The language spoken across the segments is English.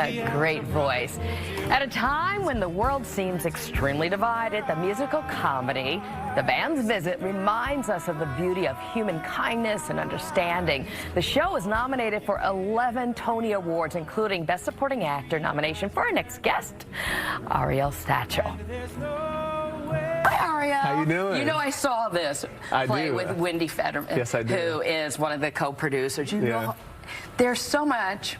a great voice. At a time when the world seems extremely divided, the musical comedy, The Band's Visit, reminds us of the beauty of human kindness and understanding. The show is nominated for 11 Tony Awards, including Best Supporting Actor nomination for our next guest, Ari'el Stachel. Hi, Ari'el. How you doing? You know, I saw this play with Wendy Fetterman, yes, I do. who is one of the co-producers. You Yeah. know, there's so much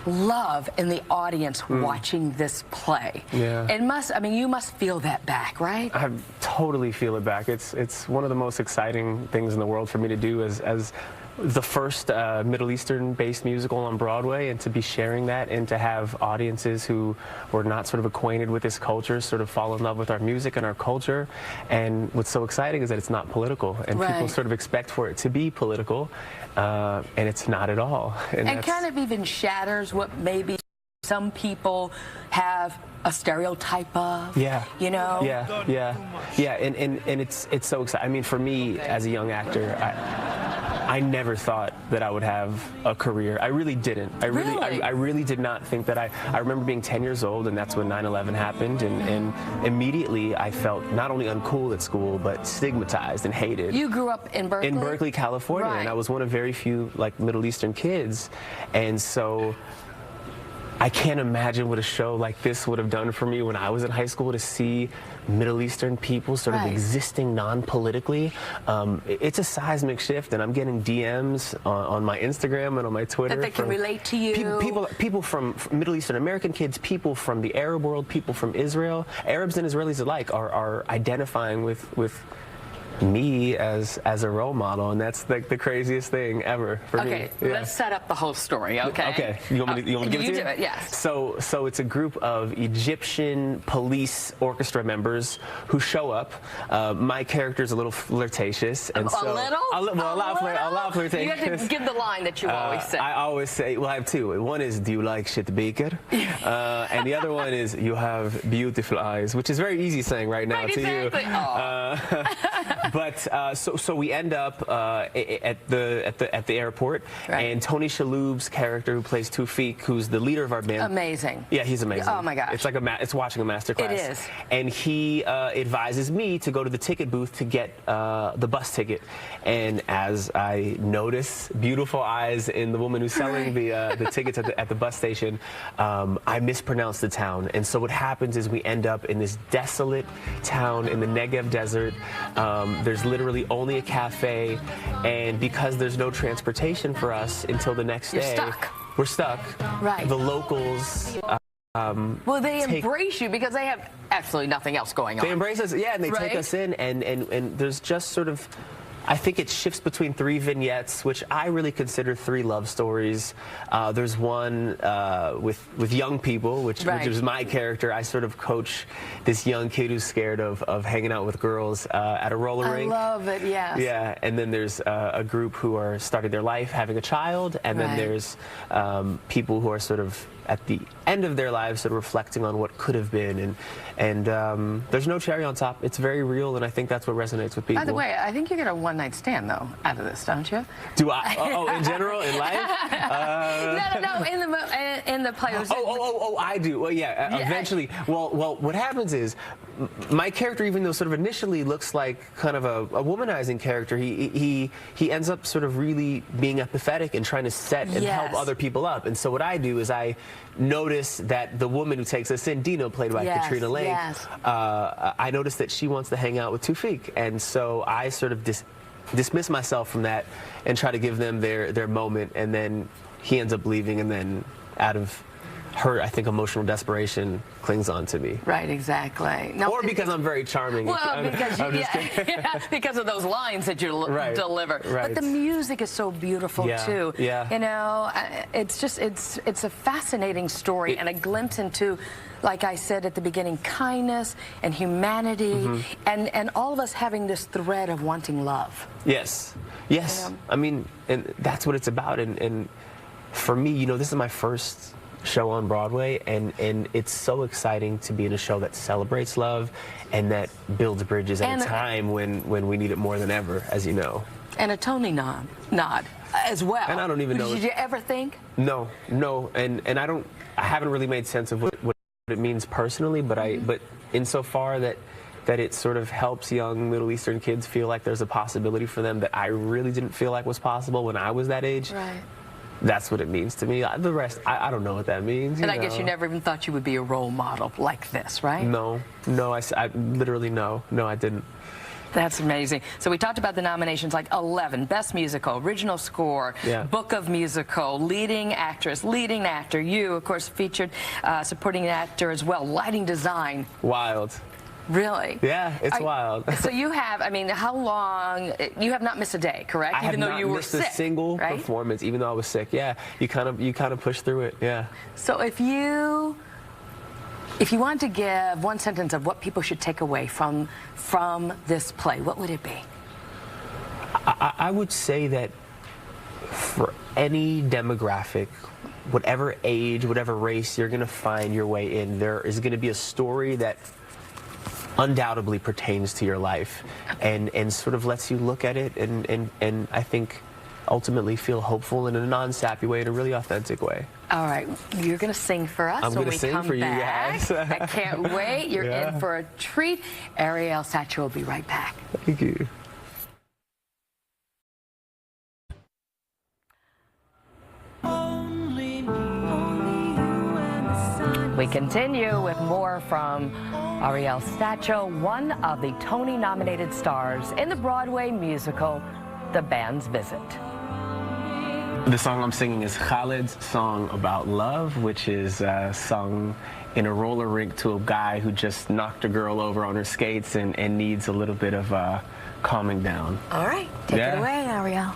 love in the audience watching this play. Yeah. It must, I mean, you must feel that back, right? I totally feel it back. It's one of the most exciting things in the world for me to do as the first Middle Eastern-based musical on Broadway, and to be sharing that and to have audiences who were not sort of acquainted with this culture sort of fall in love with our music and our culture. And what's so exciting is that it's not political, and people sort of expect for it to be political, and it's not at all. And kind of even shatters what maybe some people have a stereotype of. Yeah. You know? Yeah. And it's so exciting. I mean, for me as a young actor, I never thought that I would have a career. I really didn't. I really did not think that I remember being 10 years old, and that's when 9/11 happened, and immediately I felt not only uncool at school, but stigmatized and hated. You grew up in Berkeley? In Berkeley, California, and I was one of very few like Middle Eastern kids, and so I can't imagine what a show like this would have done for me when I was in high school, to see Middle Eastern people sort of existing non-politically. It's a seismic shift, and I'm getting DMs on my Instagram and on my Twitter. That they can relate to you. People from Middle Eastern American kids, people from the Arab world, people from Israel. Arabs and Israelis alike are identifying with me as a role model, and that's like the craziest thing ever for me. Okay, let's set up the whole story, okay? Okay, you want me to give it to you? You do it, yes. So it's a group of Egyptian police orchestra members who show up. My character's a little flirtatious, and so a little? A lot flirtatious. You have to give the line that you always say. I always say, well, I have two. One is, do you like shit baker? And the other one is, you have beautiful eyes, which is very easy saying right now to you. But so we end up at the airport, and Tony Shalhoub's character, who plays Tawfiq, who's the leader of our band. Amazing. Yeah, he's amazing. Oh my gosh. It's like it's watching a masterclass. It is. And he advises me to go to the ticket booth to get the bus ticket. And as I notice beautiful eyes in the woman who's selling the tickets at the bus station, I mispronounce the town. And so what happens is we end up in this desolate town in the Negev desert. There's literally only a cafe, and because there's no transportation for us until the next day, we're stuck. Right. The locals. Well, they embrace you because they have absolutely nothing else going on. They embrace us, yeah, and they take us in, and there's just sort of, I think it shifts between 3 vignettes, which I really consider 3 love stories. There's one with young people, which is my character. I sort of coach this young kid who's scared of hanging out with girls at a roller rink. I love it, yes. Yeah, and then there's a group who are starting their life, having a child, and then there's people who are sort of at the end of their lives, sort of reflecting on what could have been, and there's no cherry on top. It's very real, and I think that's what resonates with people. By the way, I think you get a one-night stand though out of this, don't you? Do I? Oh, in general, in life? No, in the players. Oh, I do. Well, yeah, eventually. Well, what happens is, my character, even though sort of initially looks like kind of a womanizing character, he ends up sort of really being empathetic and trying to set and help other people up. And so what I do is I notice that the woman who takes us in, Dino, played by Katrina Lake, I notice that she wants to hang out with Tawfiq, and so I sort of dismiss myself from that and try to give them their moment, and then he ends up leaving, and then out of her, I think, emotional desperation clings on to me. Right, exactly. Now, or because I'm very charming. Well, because of those lines that you deliver. But the music is so beautiful too. Yeah. You know, it's a fascinating story and a glimpse into, like I said at the beginning, kindness and humanity, and all of us having this thread of wanting love. Yes. Yes. You know? I mean, and that's what it's about. And for me, you know, this is my first show on Broadway, and it's so exciting to be in a show that celebrates love and that builds bridges at a time when we need it more than ever, as you know. And a Tony nod as well. And I don't even know. Did you ever think? No, and I haven't really made sense of what it means personally, but insofar that it sort of helps young Middle Eastern kids feel like there's a possibility for them that I really didn't feel like was possible when I was that age. Right. That's what it means to me. The rest, I don't know what that means. And I guess you never even thought you would be a role model like this, right? No, I literally no, I didn't. That's amazing. So we talked about the nominations, like 11, Best Musical, Original Score, Book of Musical, Leading Actress, Leading Actor. You, of course, featured Supporting Actor as well, Lighting Design. Wild. Really? Yeah, it's wild. So you have, I mean, how long, you have not missed a day, correct? I have not missed a single performance, even though I was sick. Yeah, you kind of push through it, yeah. So if you wanted to give one sentence of what people should take away from this play, what would it be? I would say that for any demographic, whatever age, whatever race, you're going to find your way in. There is going to be a story that undoubtedly pertains to your life and sort of lets you look at it and I think ultimately feel hopeful in a non-sappy way, in a really authentic way. All right, you're going to sing for us when we come back. You guys. I can't wait. You're in for a treat. Ari'el, Stachel will be right back. Thank you. We continue with more from Ari'el Stachel, one of the Tony-nominated stars in the Broadway musical, The Band's Visit. The song I'm singing is Haled's song about love, which is sung in a roller rink to a guy who just knocked a girl over on her skates and needs a little bit of calming down. All right, take it away, Ari'el.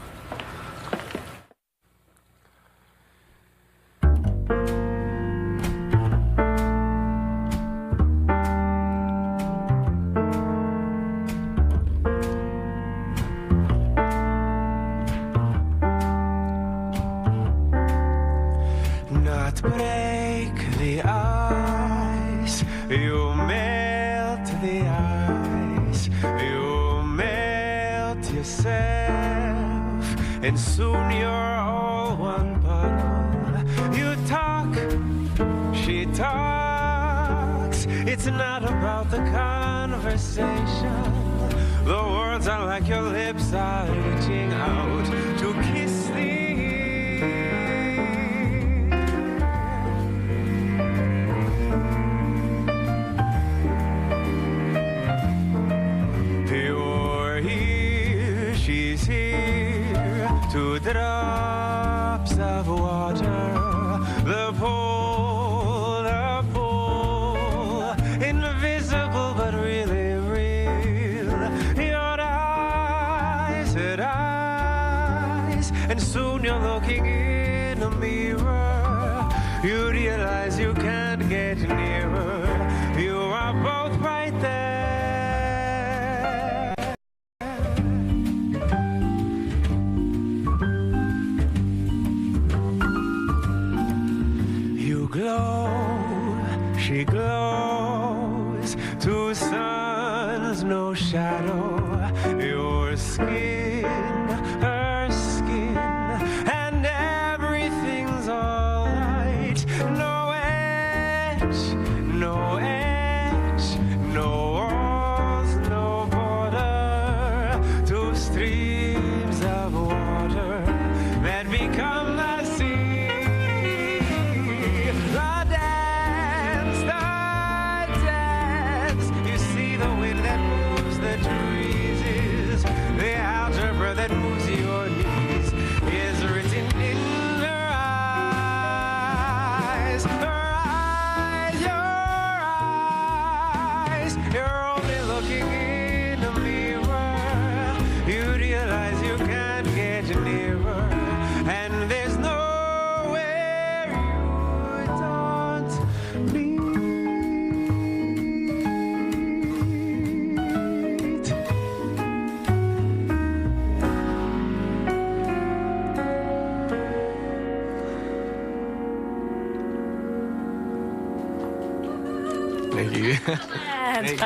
Not break the ice, you melt the ice, you melt yourself, and soon you're all one bottle. You talk, she talks, it's not about the conversation. The words are like your lips are reaching out to kiss the two drops of water, the pool, invisible but really real. Your eyes had eyes, and soon you're looking in a mirror. You realize you can't get nearer. You are both right there. Glow, she glows, two suns, no shadow, your skin, her skin, and everything's all right. No edge, no edge, no walls, no border, two streams of water that become the sea. That moves your knees is written in her eyes, your eyes. You're only looking in a mirror. You realize you can't get you. Thank you.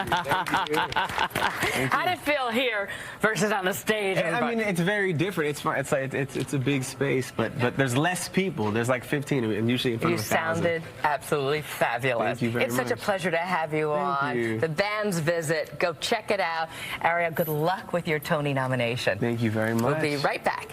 How did it feel here versus on the stage? I mean, it's very different. It's fun. It's like it's a big space, but there's less people. There's like 15, and usually in front You of 1,000. sounded absolutely fabulous. Thank you very It's such a much. pleasure to have you on. you. The Band's Visit. Go check it out. Ari'el, good luck with your Tony nomination. Thank you very much. We'll be right back.